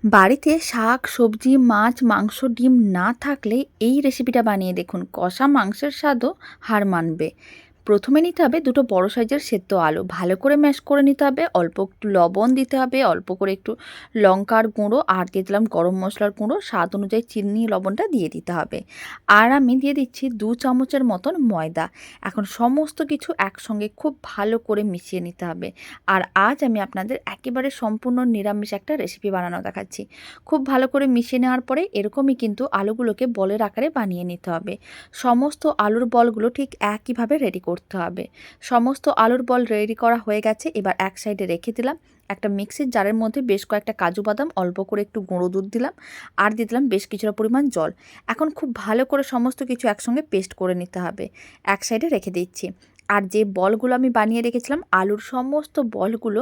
বাড়িতে শাক, সবজি, মাছ, মাংস, ডিম না থাকলে এই রেসিপিটা বানিয়ে দেখুন। কষা মাংসের স্বাদও হার মানবে। প্রথমে নিতে হবে দুটো বড় সাইজের সেদ্ধ আলু। ভালো করে ম্যাশ করে নিতে হবে। অল্প একটু লবণ দিতে হবে, অল্প করে একটু লঙ্কার গুঁড়ো আর দিয়ে দিলাম গরম মশলার গুঁড়ো, স্বাদ অনুযায়ী চিনি লবণটা দিয়ে দিতে হবে। আর আমি দিয়ে দিচ্ছি 2 চামচের মতন ময়দা। এখন সমস্ত কিছু একসঙ্গে খুব ভালো করে মিশিয়ে নিতে হবে। আর আজ আমি আপনাদের একেবারে সম্পূর্ণ নিরামিষ একটা রেসিপি বানানো দেখাচ্ছি। খুব ভালো করে মিশিয়ে নেওয়ার পরে এরকমই কিন্তু আলুগুলোকে বলের আকারে বানিয়ে নিতে হবে। সমস্ত আলুর বলগুলো ঠিক একইভাবে রেডি করতে হবে। সমস্ত আলুর বল রেডি করা হয়ে গেছে। এবার এক সাইডে রেখে দিলাম। একটা মিক্সির জারের মধ্যে বেশ কয়েকটা কাজু বাদাম, অল্প করে একটু গুঁড়ো দুধ দিলাম আর দিয়ে দিলাম বেশ কিছুটা পরিমাণ জল। এখন খুব ভালো করে সমস্ত কিছু একসঙ্গে পেস্ট করে নিতে হবে। এক সাইডে রেখে দিচ্ছি। আর যে বলগুলো আমি বানিয়ে রেখেছিলাম আলুর সমস্ত বলগুলো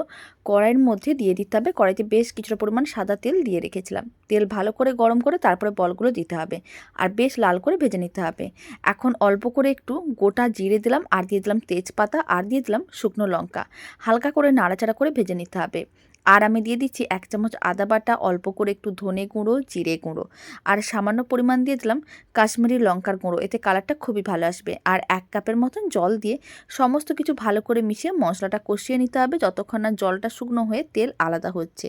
কড়াইয়ের মধ্যে দিয়ে দিতে হবে। কড়াইতে বেশ কিছুটা পরিমাণ সাদা তেল দিয়ে রেখেছিলাম। তেল ভালো করে গরম করে তারপরে বলগুলো দিতে হবে আর বেশ লাল করে ভেজে নিতে হবে। এখন অল্প করে একটু গোটা জিরে দিলাম আর দিয়ে দিলাম তেজপাতা আর দিয়ে দিলাম শুকনো লঙ্কা। হালকা করে নাড়াচাড়া করে ভেজে নিতে হবে। আর আমি দিয়ে দিচ্ছি 1 চামচ আদা বাটা, অল্প করে একটু ধনে গুঁড়ো, জিরে গুঁড়ো আর সামান্য পরিমাণ দিয়ে দিলাম কাশ্মীরি লঙ্কার গুঁড়ো। এতে কালারটা খুবই ভালো আসবে। আর 1 কাপের মতন জল দিয়ে সমস্ত কিছু ভালো করে মিশিয়ে মশলাটা কষিয়ে নিতে হবে যতক্ষণ না জলটা শুকনো হয়ে তেল আলাদা হচ্ছে।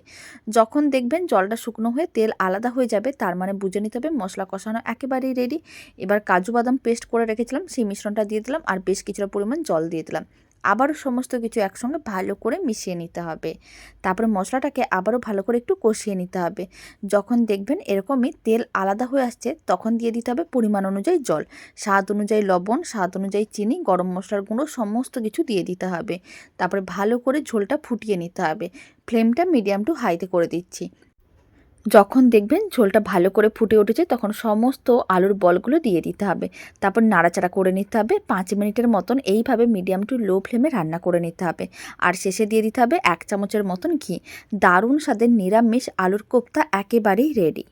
যখন দেখবেন জলটা শুকনো হয়ে তেল আলাদা হয়ে যাবে তার মানে বুঝে নিতে হবে মশলা কষানো একেবারেই রেডি। এবার কাজু বাদাম পেস্ট করে রেখেছিলাম সেই মিশ্রণটা দিয়ে দিলাম আর বেশ কিছুটা পরিমাণ জল দিয়ে দিলাম। আবারও সমস্ত কিছু একসঙ্গে ভালো করে মিশিয়ে নিতে হবে। তারপরে মশলাটাকে আবারও ভালো করে একটু কষিয়ে নিতে হবে। যখন দেখবেন এরকমই তেল আলাদা হয়ে আসছে তখন দিয়ে দিতে হবে পরিমাণ অনুযায়ী জল, স্বাদ অনুযায়ী লবণ, স্বাদ অনুযায়ী চিনি, গরম মশলার গুঁড়ো সমস্ত কিছু দিয়ে দিতে হবে। তারপরে ভালো করে ঝোলটা ফুটিয়ে নিতে হবে। ফ্লেমটা মিডিয়াম টু হাইতে করে দিচ্ছি। যখন দেখবেন ঝোলটা ভালো করে ফুটে উঠেছে তখন সমস্ত আলুর বলগুলো দিয়ে দিতে হবে। তারপর নাড়াচাড়া করে নিতে হবে 5 মিনিটের মতন। এইভাবে মিডিয়াম টু লো ফ্লেমে রান্না করে নিতে হবে। আর শেষে দিয়ে দিতে হবে 1 চামচের মতন ঘি। দারুণ স্বাদের নিরামিষ আলুর কোপ্তা একেবারেই রেডি।